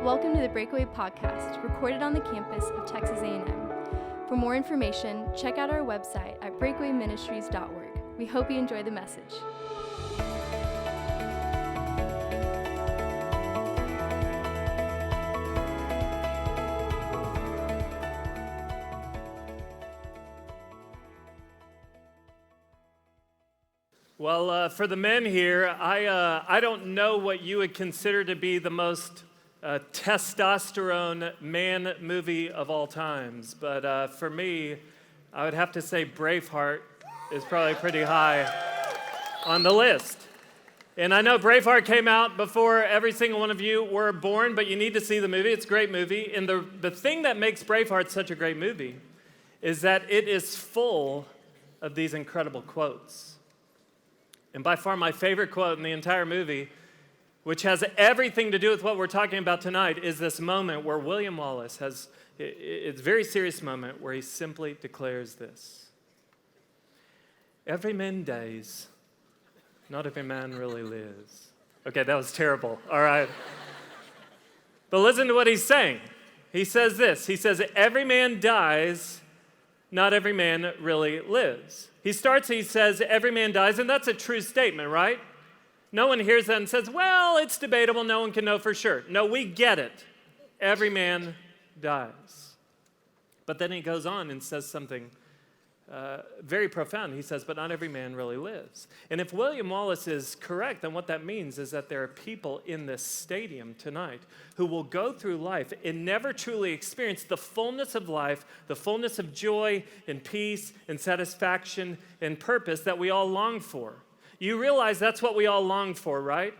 Welcome to the Breakaway podcast, recorded on the campus of Texas A&M. For more information, check out our website at breakawayministries.org. We hope you enjoy the message. Well, for the men here, I don't know what you would consider to be the most testosterone man movie of all times, but for me, I would have to say Braveheart is probably pretty high on the list. And I know Braveheart came out before every single one of you were born, but you need to see the movie. It's a great movie. And the thing that makes Braveheart such a great movie is that it is full of these incredible quotes. And by far my favorite quote in the entire movie, which has everything to do with what we're talking about tonight, is this moment where William Wallace has, it's a very serious moment where he simply declares this: "Every man dies, not every man really lives." Okay, that was terrible, all right. But listen to what he's saying. He says this, he says, "Every man dies, not every man really lives." He says, "Every man dies," and that's a true statement, right? No one hears that and says, "Well, it's debatable, no one can know for sure." No, we get it. Every man dies. But then he goes on and says something very profound. He says, "But not every man really lives." And if William Wallace is correct, then what that means is that there are people in this stadium tonight who will go through life and never truly experience the fullness of life, the fullness of joy and peace and satisfaction and purpose that we all long for. You realize that's what we all long for, right?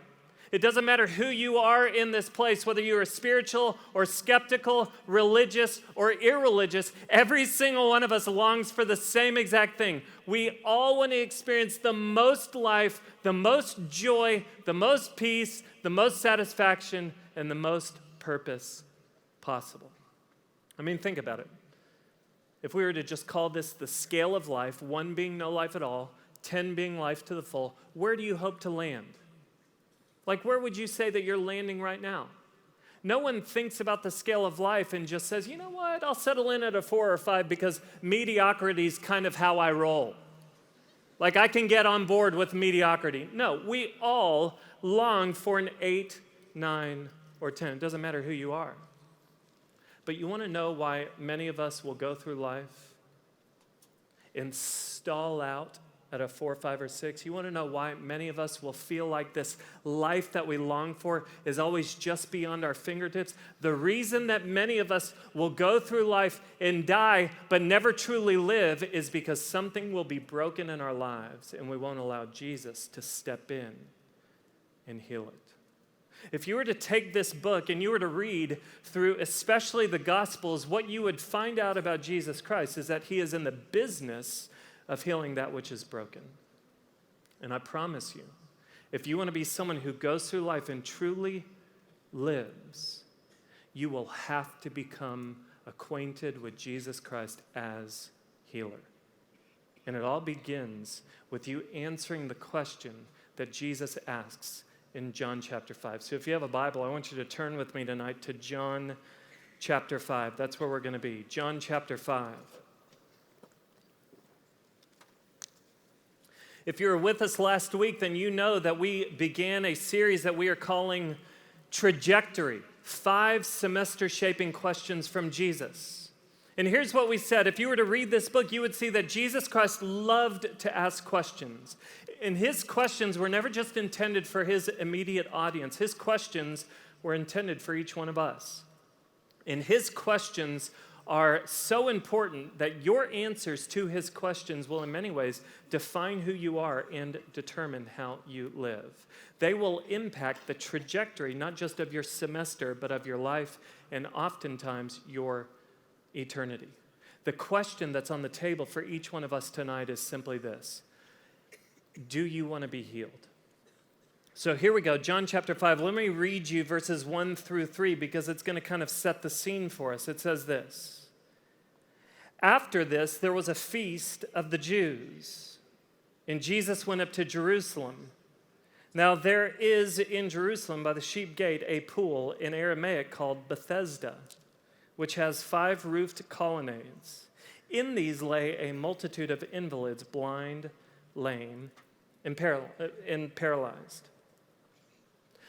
It doesn't matter who you are in this place, whether you are spiritual or skeptical, religious or irreligious, every single one of us longs for the same exact thing. We all want to experience the most life, the most joy, the most peace, the most satisfaction, and the most purpose possible. I mean, think about it. If we were to just call this the scale of life, 1 being no life at all, 10 being life to the full, where do you hope to land? Like, where would you say that you're landing right now? No one thinks about the scale of life and just says, "You know what, I'll settle in at a 4 or 5 because mediocrity is kind of how I roll. Like, I can get on board with mediocrity." No, we all long for an 8, 9, or 10. It doesn't matter who you are. But you want to know why many of us will go through life and stall out at a 4, 5, or 6. You want to know why many of us will feel like this life that we long for is always just beyond our fingertips? The reason that many of us will go through life and die but never truly live is because something will be broken in our lives and we won't allow Jesus to step in and heal it. If you were to take this book and you were to read through especially the Gospels, what you would find out about Jesus Christ is that he is in the business of healing that which is broken. And I promise you, if you want to be someone who goes through life and truly lives, you will have to become acquainted with Jesus Christ as healer. And it all begins with you answering the question that Jesus asks in John chapter 5. So if you have a Bible, I want you to turn with me tonight to John chapter 5. That's where we're going to be. John chapter 5. If you were with us last week, then you know that we began a series that we are calling Trajectory, 5 semester-shaping questions from Jesus. And here's what we said. If you were to read this book, you would see that Jesus Christ loved to ask questions. And his questions were never just intended for his immediate audience. His questions were intended for each one of us. And his questions are so important that your answers to his questions will in many ways define who you are and determine how you live. They will impact the trajectory, not just of your semester, but of your life and oftentimes your eternity. The question that's on the table for each one of us tonight is simply this: do you want to be healed? So here we go, John chapter 5. Let me read you verses 1 through 3 because it's going to kind of set the scene for us. It says this: "After this, there was a feast of the Jews, and Jesus went up to Jerusalem. Now, there is in Jerusalem by the sheep gate a pool in Aramaic called Bethesda, which has 5 roofed colonnades. In these lay a multitude of invalids, blind, lame, and paralyzed.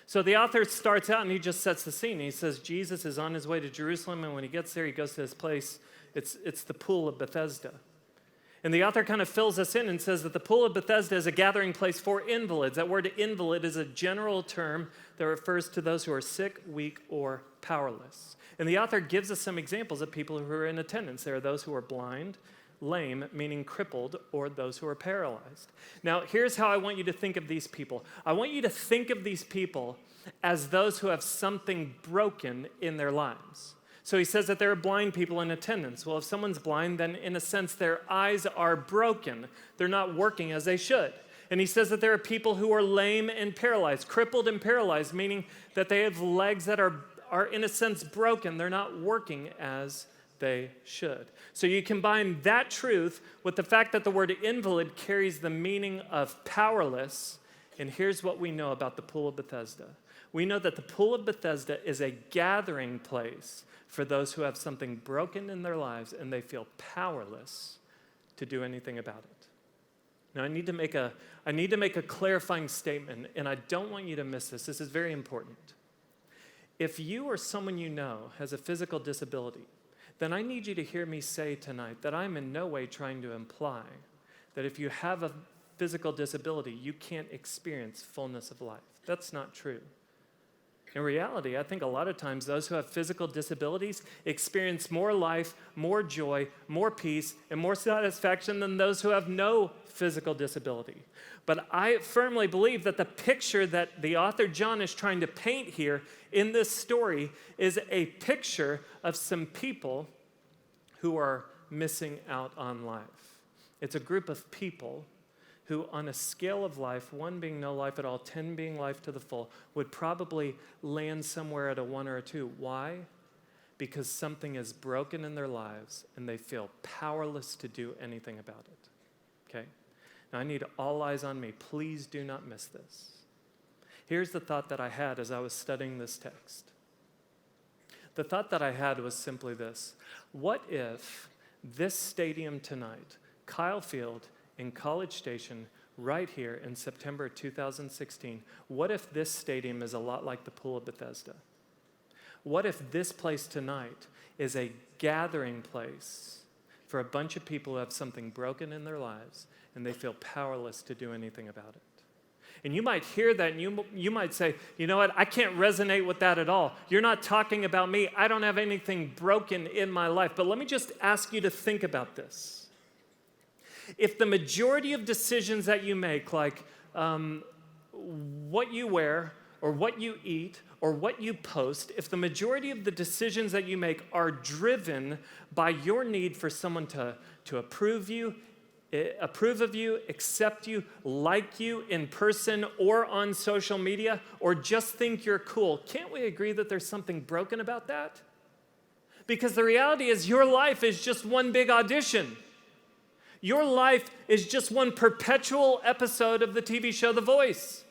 So the author starts out and he just sets the scene. He says Jesus is on his way to Jerusalem, and when he gets there, he goes to this place. It's the pool of Bethesda. And the author kind of fills us in and says that the pool of Bethesda is a gathering place for invalids. That word invalid is a general term that refers to those who are sick, weak, or powerless. And the author gives us some examples of people who are in attendance. There are those who are blind, lame, meaning crippled, or those who are paralyzed. Now, here's how I want you to think of these people. I want you to think of these people as those who have something broken in their lives. So he says that there are blind people in attendance. Well, if someone's blind, then in a sense, their eyes are broken. They're not working as they should. And he says that there are people who are lame and paralyzed, crippled and paralyzed, meaning that they have legs that are in a sense broken. They're not working as they should. So you combine that truth with the fact that the word invalid carries the meaning of powerless, and here's what we know about the pool of Bethesda. We know that the pool of Bethesda is a gathering place for those who have something broken in their lives and they feel powerless to do anything about it. Now, I need to make a clarifying statement, and I don't want you to miss this. This is very important. If you or someone you know has a physical disability, then I need you to hear me say tonight that I'm in no way trying to imply that if you have a physical disability, you can't experience fullness of life. That's not true. In reality, I think a lot of times those who have physical disabilities experience more life, more joy, more peace, and more satisfaction than those who have no physical disability. But I firmly believe that the picture that the author John is trying to paint here in this story is a picture of some people who are missing out on life. It's a group of people who, on a scale of life, 1 being no life at all, 10 being life to the full, would probably land somewhere at a 1 or a 2. Why? Because something is broken in their lives and they feel powerless to do anything about it. Okay? Now, I need all eyes on me. Please do not miss this. Here's the thought that I had as I was studying this text. The thought that I had was simply this. What if this stadium tonight, Kyle Field, in College Station, right here in September 2016, what if this stadium is a lot like the Pool of Bethesda? What if this place tonight is a gathering place for a bunch of people who have something broken in their lives and they feel powerless to do anything about it? And you might hear that and you might say, you know what, I can't resonate with that at all. You're not talking about me. I don't have anything broken in my life. But let me just ask you to think about this. If the majority of decisions that you make, like what you wear or what you eat or what you post, if the majority of the decisions that you make are driven by your need for someone to approve of you, accept you, like you in person or on social media, or just think you're cool, can't we agree that there's something broken about that? Because the reality is your life is just one big audition. Your life is just one perpetual episode of the TV show The Voice.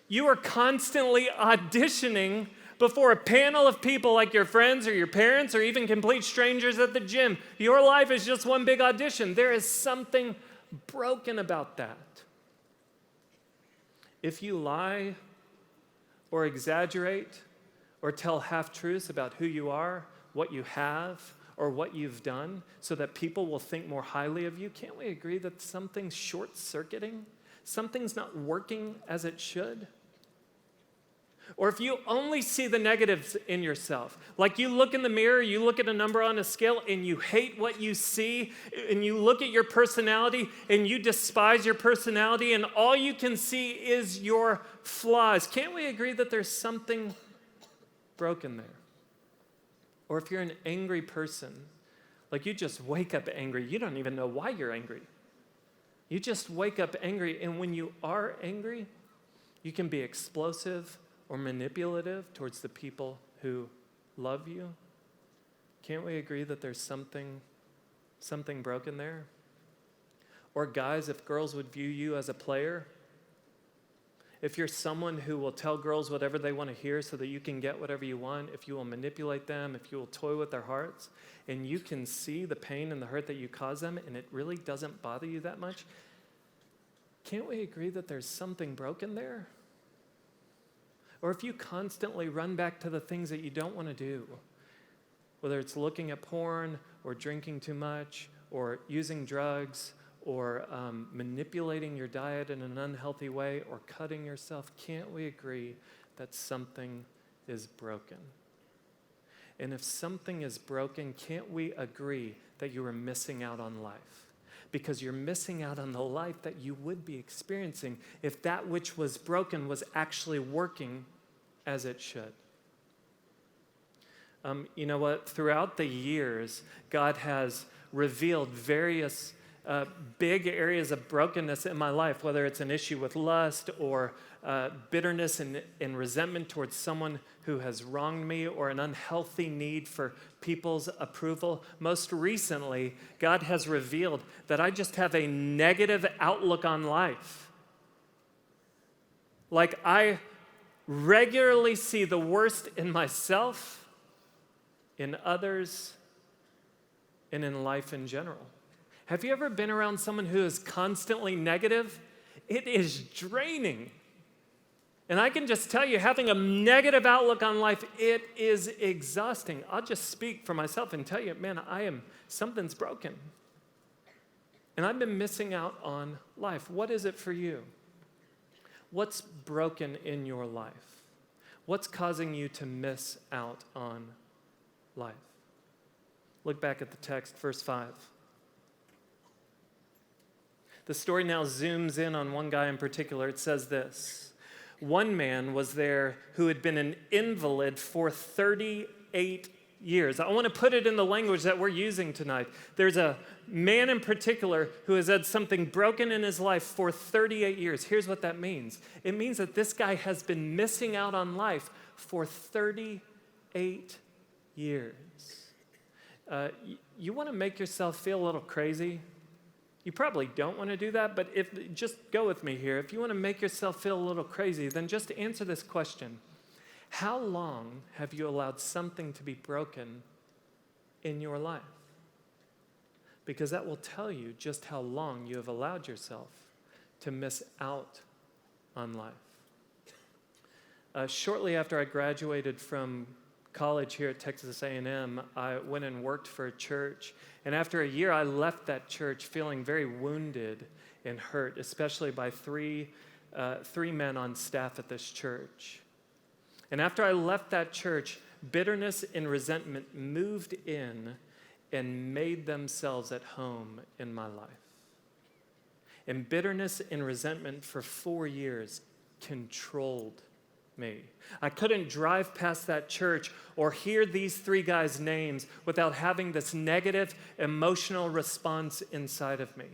You are constantly auditioning before a panel of people like your friends or your parents or even complete strangers at the gym. Your life is just one big audition. There is something broken about that. If you lie or exaggerate or tell half-truths about who you are, what you have, or what you've done so that people will think more highly of you, can't we agree that something's short-circuiting? Something's not working as it should? Or if you only see the negatives in yourself, like you look in the mirror, you look at a number on a scale and you hate what you see, and you look at your personality and you despise your personality and all you can see is your flaws, can't we agree that there's something broken there? Or if you're an angry person, like you just wake up angry, you don't even know why you're angry. You just wake up angry, and when you are angry, you can be explosive or manipulative towards the people who love you. Can't we agree that there's something broken there? Or guys, if girls would view you as a player, if you're someone who will tell girls whatever they want to hear so that you can get whatever you want, if you will manipulate them, if you will toy with their hearts, and you can see the pain and the hurt that you cause them, and it really doesn't bother you that much, can't we agree that there's something broken there? Or if you constantly run back to the things that you don't want to do, whether it's looking at porn or drinking too much or using drugs or manipulating your diet in an unhealthy way or cutting yourself, can't we agree that something is broken? And if something is broken, can't we agree that you are missing out on life? Because you're missing out on the life that you would be experiencing if that which was broken was actually working as it should. You know what? Throughout the years, God has revealed various big areas of brokenness in my life, whether it's an issue with lust or bitterness and resentment towards someone who has wronged me or an unhealthy need for people's approval. Most recently, God has revealed that I just have a negative outlook on life. Like I regularly see the worst in myself, in others, and in life in general. Have you ever been around someone who is constantly negative? It is draining. And I can just tell you, having a negative outlook on life, it is exhausting. I'll just speak for myself and tell you, man, something's broken. And I've been missing out on life. What is it for you? What's broken in your life? What's causing you to miss out on life? Look back at the text, verse 5. The story now zooms in on one guy in particular. It says this: one man was there who had been an invalid for 38 years. I want to put it in the language that we're using tonight. There's a man in particular who has had something broken in his life for 38 years. Here's what that means. It means that this guy has been missing out on life for 38 years. You want to make yourself feel a little crazy? You probably don't want to do that, but just go with me here. If you want to make yourself feel a little crazy, then just answer this question. How long have you allowed something to be broken in your life? Because that will tell you just how long you have allowed yourself to miss out on life. Shortly after I graduated from college here at Texas A&M, I went and worked for a church. And after a year, I left that church feeling very wounded and hurt, especially by three men on staff at this church. And after I left that church, bitterness and resentment moved in and made themselves at home in my life. And bitterness and resentment for 4 years controlled me. I couldn't drive past that church or hear these three guys' names without having this negative emotional response inside of me.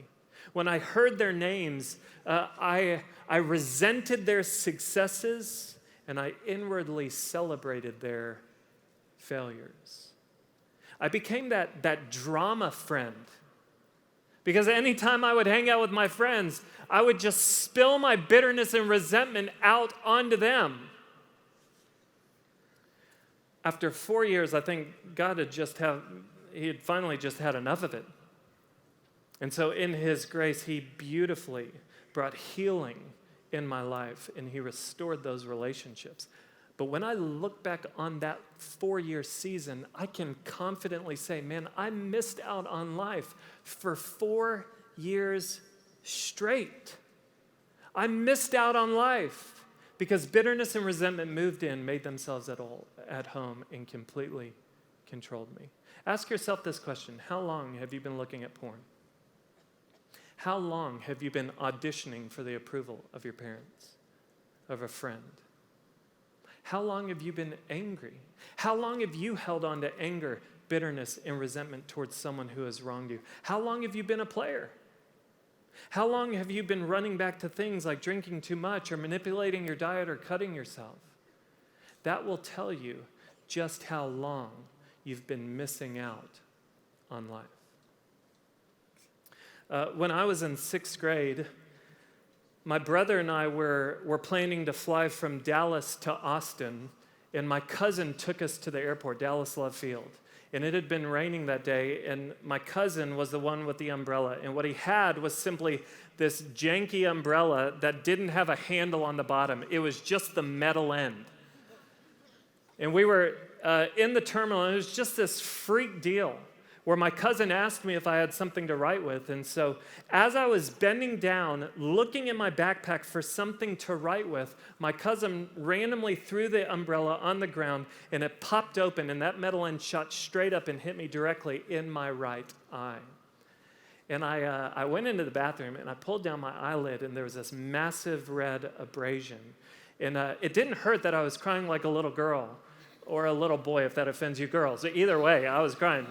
When I heard their names, I resented their successes and I inwardly celebrated their failures. I became that drama friend. Because anytime I would hang out with my friends, I would just spill my bitterness and resentment out onto them. After 4 years, I think God he had finally just had enough of it. And so in his grace, he beautifully brought healing in my life, and he restored those relationships. But when I look back on that 4-year season, I can confidently say, man, I missed out on life for 4 years straight. I missed out on life because bitterness and resentment moved in, made themselves at home, and completely controlled me. Ask yourself this question: how long have you been looking at porn? How long have you been auditioning for the approval of your parents, of a friend? How long have you been angry? How long have you held on to anger, bitterness, and resentment towards someone who has wronged you? How long have you been a player? How long have you been running back to things like drinking too much or manipulating your diet or cutting yourself? That will tell you just how long you've been missing out on life. When I was in 6th grade, my brother and I were planning to fly from Dallas to Austin, and my cousin took us to the airport, Dallas Love Field. And it had been raining that day, and my cousin was the one with the umbrella. And what he had was simply this janky umbrella that didn't have a handle on the bottom. It was just the metal end. And we were in the terminal, and it was just this freak deal where my cousin asked me if I had something to write with. And so as I was bending down, looking in my backpack for something to write with, my cousin randomly threw the umbrella on the ground, and it popped open, and that metal end shot straight up and hit me directly in my right eye. And I went into the bathroom, and I pulled down my eyelid, and there was this massive red abrasion. And it didn't hurt that I was crying like a little girl, or a little boy, if that offends you girls. Either way, I was crying.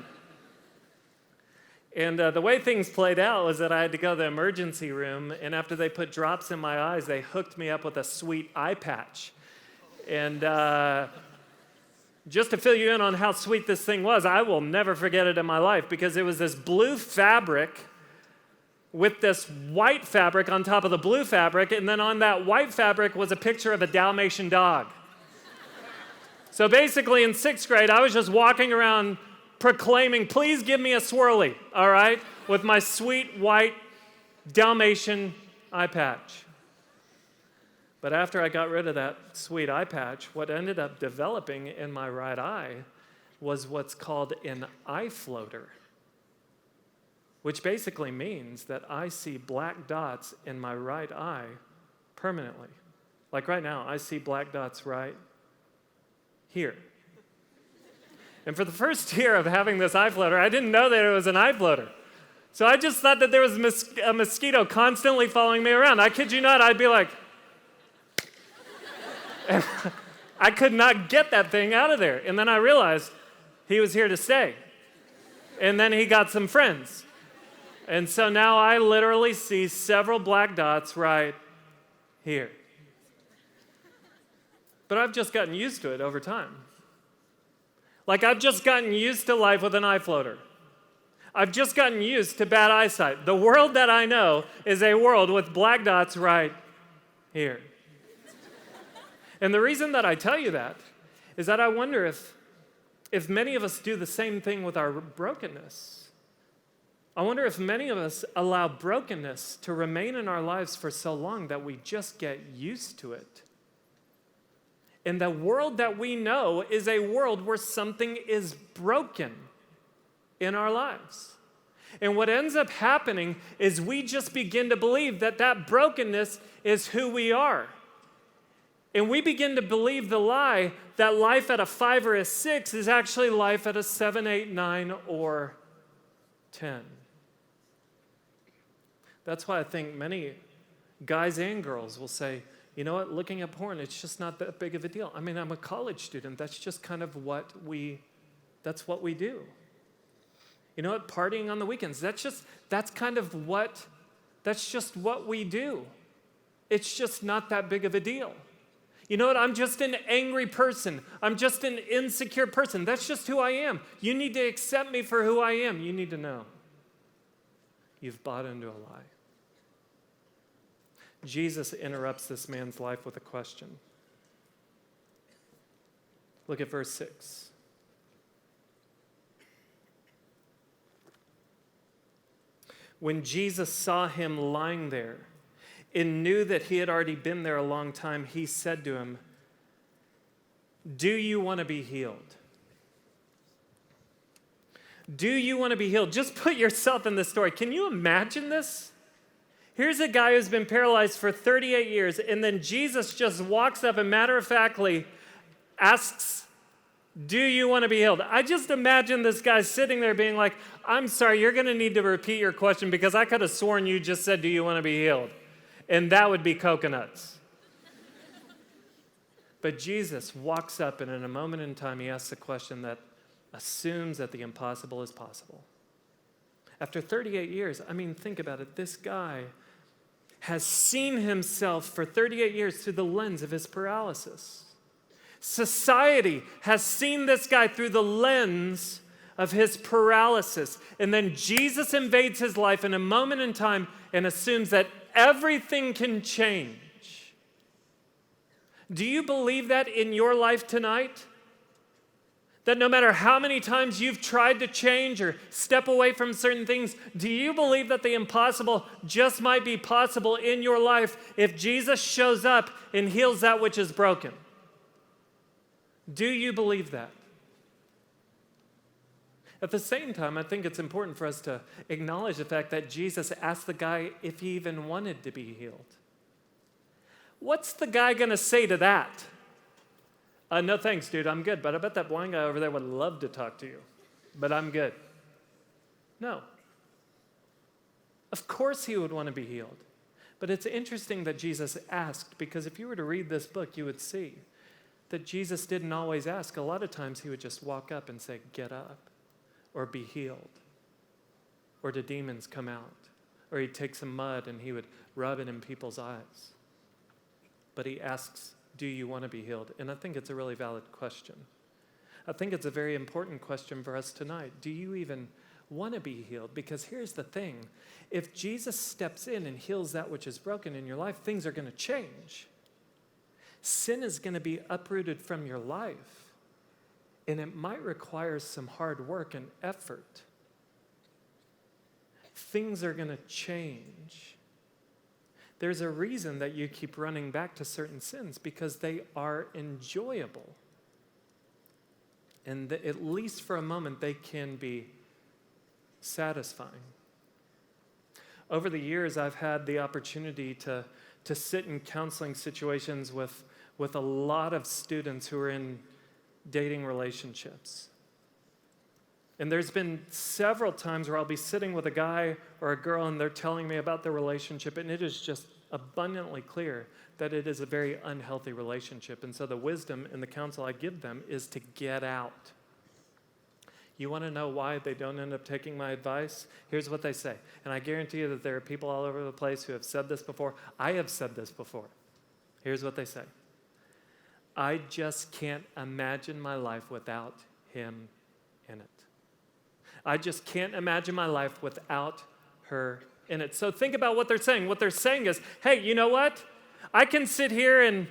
And the way things played out was that I had to go to the emergency room, and after they put drops in my eyes, they hooked me up with a sweet eye patch. And just to fill you in on how sweet this thing was, I will never forget it in my life, because it was this blue fabric with this white fabric on top of the blue fabric, and then on that white fabric was a picture of a Dalmatian dog. So basically in 6th grade, I was just walking around proclaiming, please give me a swirly, all right, with my sweet white Dalmatian eye patch. But after I got rid of that sweet eye patch, what ended up developing in my right eye was what's called an eye floater, which basically means that I see black dots in my right eye permanently. Like right now, I see black dots right here. And for the first year of having this eye floater, I didn't know that it was an eye floater. So I just thought that there was a mosquito constantly following me around. I kid you not, I'd be like, and I could not get that thing out of there. And then I realized he was here to stay. And then he got some friends. And so now I literally see several black dots right here. But I've just gotten used to it over time. Like, I've just gotten used to life with an eye floater. I've just gotten used to bad eyesight. The world that I know is a world with black dots right here. And the reason that I tell you that is that I wonder if many of us do the same thing with our brokenness. I wonder if many of us allow brokenness to remain in our lives for so long that we just get used to it. And the world that we know is a world where something is broken in our lives. And what ends up happening is we just begin to believe that that brokenness is who we are. And we begin to believe the lie that life at a 5 or a 6 is actually life at a 7, 8, 9, or 10. That's why I think many guys and girls will say, you know what, looking at porn, it's just not that big of a deal. I mean, I'm a college student. That's just kind of what we do. You know what, partying on the weekends, that's just what we do. It's just not that big of a deal. You know what, I'm just an angry person. I'm just an insecure person. That's just who I am. You need to accept me for who I am. You need to know you've bought into a lie. Jesus interrupts this man's life with a question. Look at verse 6. When Jesus saw him lying there and knew that he had already been there a long time, he said to him, "Do you want to be healed?" Do you want to be healed? Just put yourself in this story. Can you imagine this? Here's a guy who's been paralyzed for 38 years, and then Jesus just walks up and matter-of-factly asks, "Do you want to be healed?" I just imagine this guy sitting there being like, "I'm sorry, you're going to need to repeat your question because I could have sworn you just said, 'Do you want to be healed?' And that would be coconuts." But Jesus walks up, and in a moment in time, he asks a question that assumes that the impossible is possible. After 38 years, I mean, think about it. This guy has seen himself for 38 years through the lens of his paralysis. Society has seen this guy through the lens of his paralysis. And then Jesus invades his life in a moment in time and assumes that everything can change. Do you believe that in your life tonight? That no matter how many times you've tried to change or step away from certain things, do you believe that the impossible just might be possible in your life if Jesus shows up and heals that which is broken? Do you believe that? At the same time, I think it's important for us to acknowledge the fact that Jesus asked the guy if he even wanted to be healed. What's the guy going to say to that? No thanks, dude, I'm good, but I bet that blind guy over there would love to talk to you, but I'm good. No. Of course he would want to be healed. But it's interesting that Jesus asked, because if you were to read this book, you would see that Jesus didn't always ask. A lot of times he would just walk up and say, get up, or be healed, or the demons come out, or he'd take some mud and he would rub it in people's eyes. But he asks, do you want to be healed? And I think it's a really valid question. I think it's a very important question for us tonight. Do you even want to be healed? Because here's the thing. If Jesus steps in and heals that which is broken in your life, things are going to change. Sin is going to be uprooted from your life. And it might require some hard work and effort. Things are going to change. There's a reason that you keep running back to certain sins, because they are enjoyable. And at least for a moment, they can be satisfying. Over the years, I've had the opportunity to sit in counseling situations with a lot of students who are in dating relationships. And there's been several times where I'll be sitting with a guy or a girl and they're telling me about their relationship, and it is just abundantly clear that it is a very unhealthy relationship. And so the wisdom and the counsel I give them is to get out. You want to know why they don't end up taking my advice? Here's what they say. And I guarantee you that there are people all over the place who have said this before. I have said this before. Here's what they say. I just can't imagine my life without him in it. I just can't imagine my life without her in it. So think about what they're saying. What they're saying is, hey, you know what? I can sit here and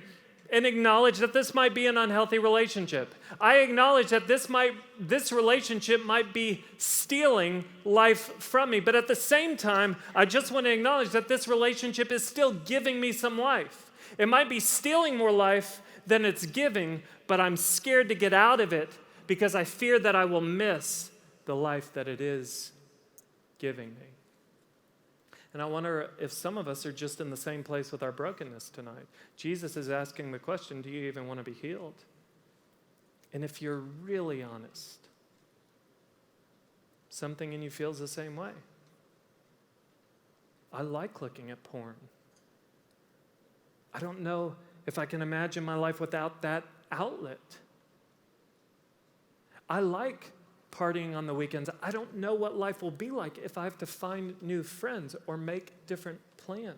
acknowledge that this might be an unhealthy relationship. I acknowledge that this relationship might be stealing life from me. But at the same time, I just want to acknowledge that this relationship is still giving me some life. It might be stealing more life than it's giving, but I'm scared to get out of it because I fear that I will miss the life that it is giving me. And I wonder if some of us are just in the same place with our brokenness tonight. Jesus is asking the question, do you even want to be healed? And if you're really honest, something in you feels the same way. I like looking at porn. I don't know if I can imagine my life without that outlet. I like partying on the weekends. I don't know what life will be like if I have to find new friends or make different plans.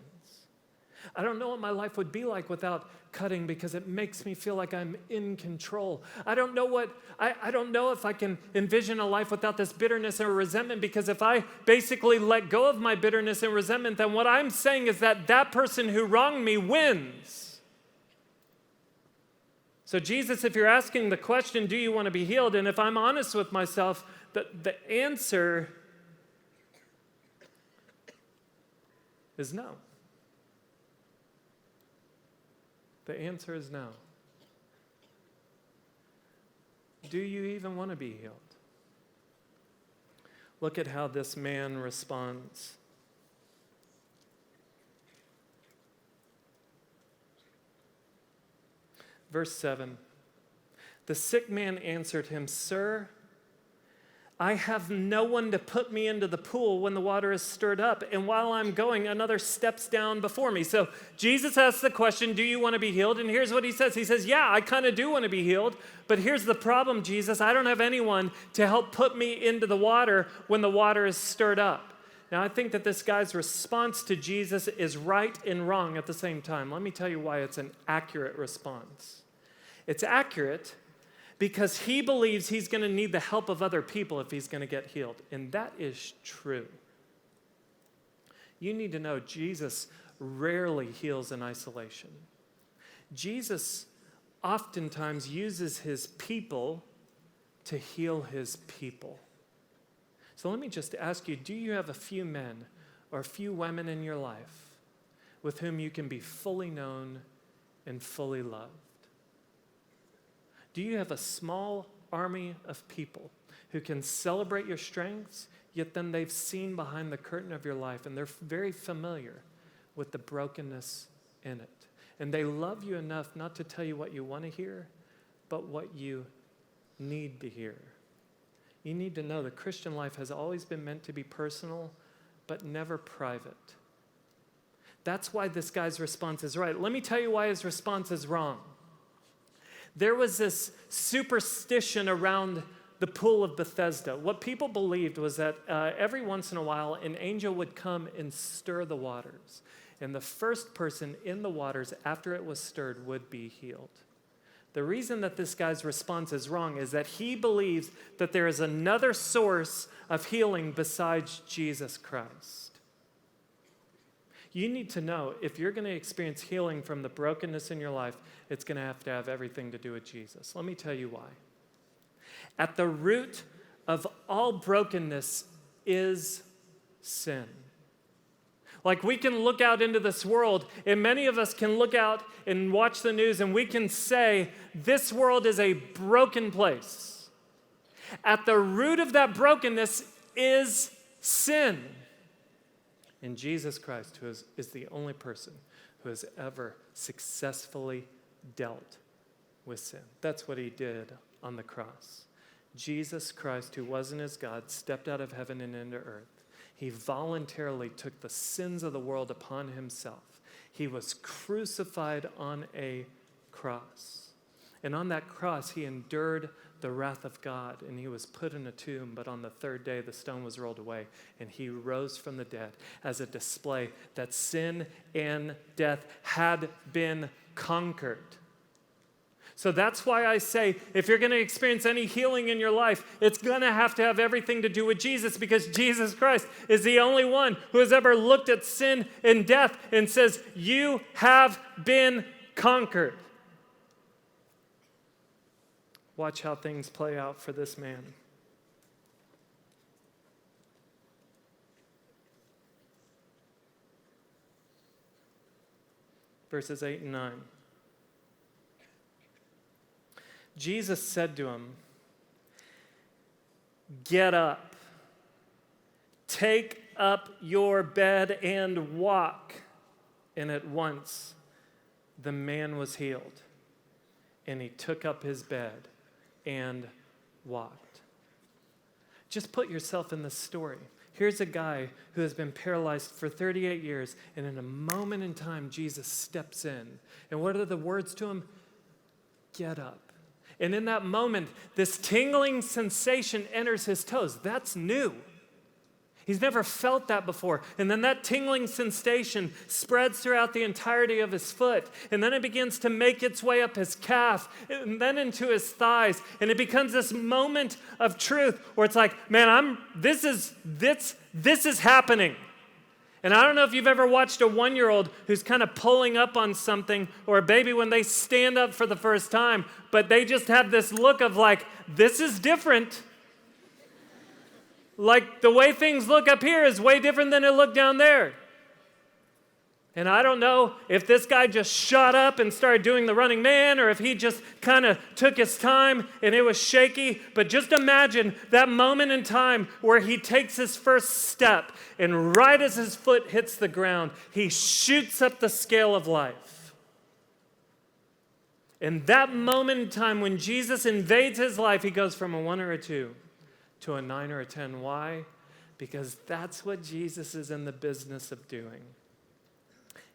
I don't know what my life would be like without cutting because it makes me feel like I'm in control. I don't know if I can envision a life without this bitterness or resentment, because if I basically let go of my bitterness and resentment, then what I'm saying is that person who wronged me wins. So Jesus, if you're asking the question, do you want to be healed? And if I'm honest with myself, the answer is no. The answer is no. Do you even want to be healed? Look at how this man responds. Verse 7, the sick man answered him, Sir, I have no one to put me into the pool when the water is stirred up, and while I'm going, another steps down before me. So Jesus asks the question, do you want to be healed? And here's what he says. He says, yeah, I kind of do want to be healed, but here's the problem, Jesus. I don't have anyone to help put me into the water when the water is stirred up. Now, I think that this guy's response to Jesus is right and wrong at the same time. Let me tell you why it's an accurate response. It's accurate because he believes he's going to need the help of other people if he's going to get healed. And that is true. You need to know Jesus rarely heals in isolation. Jesus oftentimes uses his people to heal his people. So let me just ask you, do you have a few men or a few women in your life with whom you can be fully known and fully loved? Do you have a small army of people who can celebrate your strengths, yet then they've seen behind the curtain of your life and they're very familiar with the brokenness in it? And they love you enough not to tell you what you want to hear, but what you need to hear. You need to know the Christian life has always been meant to be personal, but never private. That's why this guy's response is right. Let me tell you why his response is wrong. There was this superstition around the pool of Bethesda. What people believed was that every once in a while, an angel would come and stir the waters. And the first person in the waters after it was stirred would be healed. The reason that this guy's response is wrong is that he believes that there is another source of healing besides Jesus Christ. You need to know if you're going to experience healing from the brokenness in your life, it's going to have everything to do with Jesus. Let me tell you why. At the root of all brokenness is sin. Like, we can look out into this world, and many of us can look out and watch the news, and we can say, this world is a broken place. At the root of that brokenness is sin. And Jesus Christ, who is the only person who has ever successfully dealt with sin. That's what he did on the cross. Jesus Christ, who wasn't as God, stepped out of heaven and into earth. He voluntarily took the sins of the world upon himself. He was crucified on a cross. And on that cross, he endured the wrath of God, and he was put in a tomb, but on the third day, the stone was rolled away, and he rose from the dead as a display that sin and death had been conquered. So that's why I say, if you're going to experience any healing in your life, it's going to have everything to do with Jesus, because Jesus Christ is the only one who has ever looked at sin and death and says, you have been conquered. Watch how things play out for this man. Verses 8 and 9. Jesus said to him, get up, take up your bed and walk. And at once the man was healed, and he took up his bed and walked. Just put yourself in this story. Here's a guy who has been paralyzed for 38 years, and in a moment in time, Jesus steps in. And what are the words to him? Get up. And in that moment, this tingling sensation enters his toes. That's new. He's never felt that before. And then that tingling sensation spreads throughout the entirety of his foot. And then it begins to make its way up his calf and then into his thighs. And it becomes this moment of truth where it's like, man, this is happening. And I don't know if you've ever watched a 1-year-old who's kind of pulling up on something, or a baby when they stand up for the first time, but they just have this look of like, this is different. Like, the way things look up here is way different than it looked down there. And I don't know if this guy just shot up and started doing the running man, or if he just kind of took his time and it was shaky. But just imagine that moment in time where he takes his first step, and right as his foot hits the ground, he shoots up the scale of life. And that moment in time when Jesus invades his life, he goes from a 1 or a 2 to a 9 or a 10. Why? Because that's what Jesus is in the business of doing.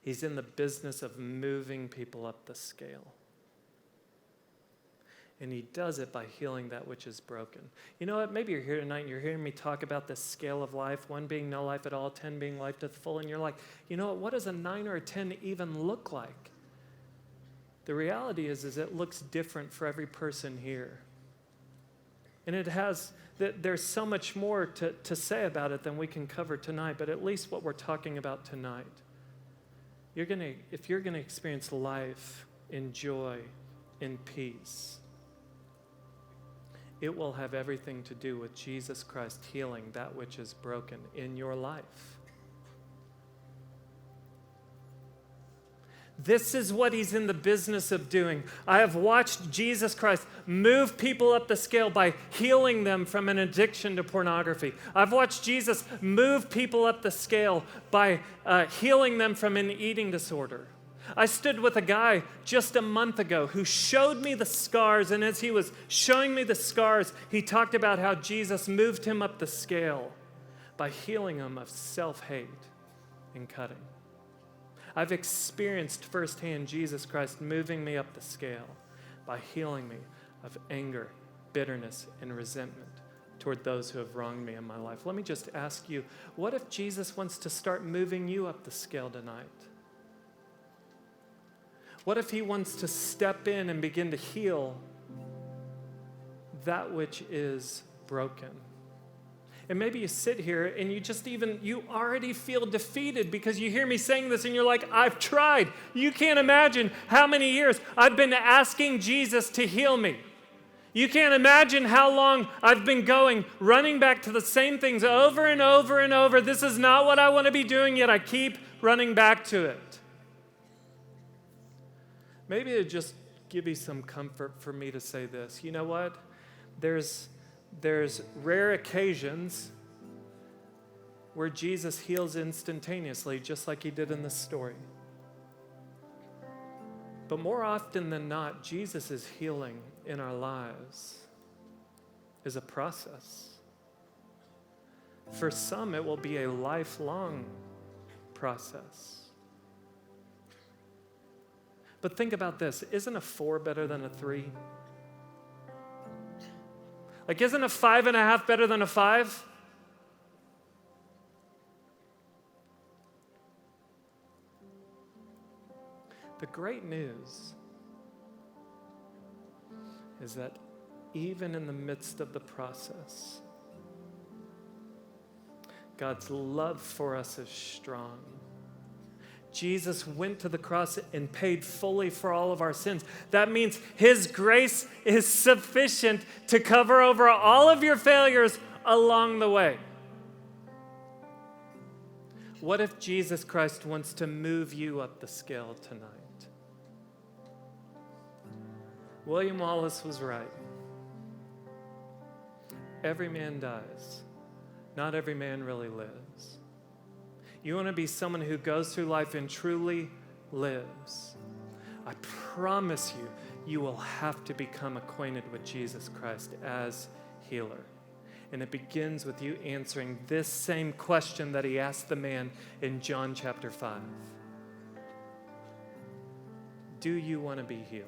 He's in the business of moving people up the scale. And he does it by healing that which is broken. You know what? Maybe you're here tonight and you're hearing me talk about this scale of life, 1 being no life at all, 10 being life to the full, and you're like, you know what does a 9 or a 10 even look like? The reality is it looks different for every person here. And there's so much more to say about it than we can cover tonight, but at least what we're talking about tonight if you're gonna experience life in joy, in peace, it will have everything to do with Jesus Christ healing that which is broken in your life. This is what he's in the business of doing. I have watched Jesus Christ move people up the scale by healing them from an addiction to pornography. I've watched Jesus move people up the scale by healing them from an eating disorder. I stood with a guy just a month ago who showed me the scars, and as he was showing me the scars, he talked about how Jesus moved him up the scale by healing him of self-hate and cutting. I've experienced firsthand Jesus Christ moving me up the scale by healing me of anger, bitterness, and resentment toward those who have wronged me in my life. Let me just ask you, what if Jesus wants to start moving you up the scale tonight? What if he wants to step in and begin to heal that which is broken? And maybe you sit here and you already feel defeated because you hear me saying this and you're like, I've tried. You can't imagine how many years I've been asking Jesus to heal me. You can't imagine how long I've been running back to the same things over and over and over. This is not what I want to be doing, yet I keep running back to it. Maybe it'd just give you some comfort for me to say this. You know what? There's rare occasions where Jesus heals instantaneously, just like he did in this story. But more often than not, Jesus' healing in our lives is a process. For some, it will be a lifelong process. But think about this. Isn't a 4 better than a 3? Like, isn't a 5.5 better than a 5? The great news is that even in the midst of the process, God's love for us is strong. Jesus went to the cross and paid fully for all of our sins. That means his grace is sufficient to cover over all of your failures along the way. What if Jesus Christ wants to move you up the scale tonight? William Wallace was right. Every man dies. Not every man really lives. You want to be someone who goes through life and truly lives. I promise you, you will have to become acquainted with Jesus Christ as healer. And it begins with you answering this same question that he asked the man in John chapter 5. Do you want to be healed?